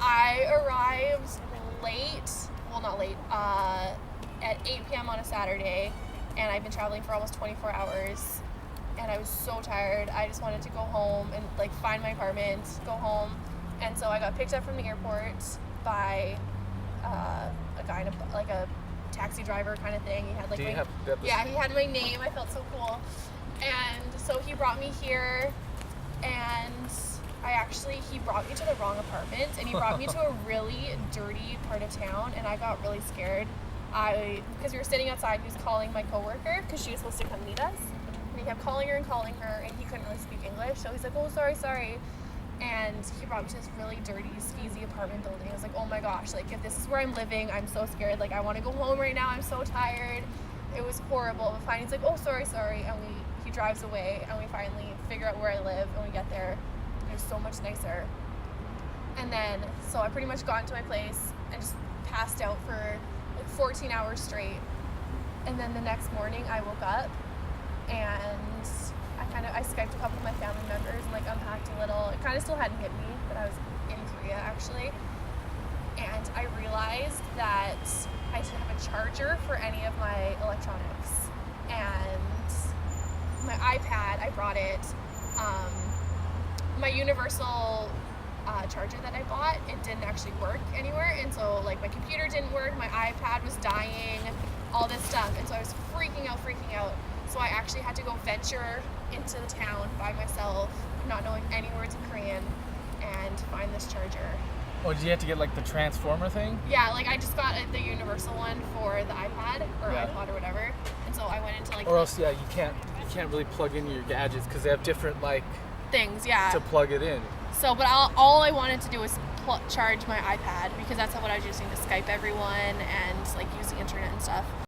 I arrived late, well not late, at 8 p.m. on a Saturday, and I've been traveling for almost 24 hours, and I was so tired. I just wanted to go home and like find my apartment, go home, and so I got picked up from the airport by a guy in like a taxi driver kind of thing. He had like he had my name. I felt so cool, and so he brought me here, and he brought me to the wrong apartment, and he brought me to a really dirty part of town, and I got really scared. Because we were sitting outside, he was calling my coworker because she was supposed to come meet us, and he kept calling her, and he couldn't really speak English, so he's like, oh, sorry, and he brought me to this really dirty, skeezy apartment building. I was like, oh my gosh, like, if this is where I'm living, I'm so scared, like, I want to go home right now, I'm so tired. It was horrible. But finally, he's like, oh, sorry, and he drives away, and we finally figure out where I live, and we get there. It was so much nicer. And then, so I pretty much got into my place and just passed out for like 14 hours straight. And then the next morning I woke up and I Skyped a couple of my family members and like unpacked a little. It kind of still hadn't hit me that I was in Korea actually. And I realized that I didn't have a charger for any of my electronics. And my iPad, I brought it. My universal charger that I bought, it didn't actually work anywhere, and so like my computer didn't work, my iPad was dying, all this stuff, and so I was freaking out. So I actually had to go venture into the town by myself, not knowing any words of Korean, and find this charger. Oh, did you have to get like the transformer thing? Yeah, like I just got the universal one for the iPad or iPod or whatever, and so I went into like. Or else, you can't really plug in your gadgets because they have different like things, to plug it in. So, but all I wanted to do was charge my iPad because that's what I was using to Skype everyone and like use the internet and stuff.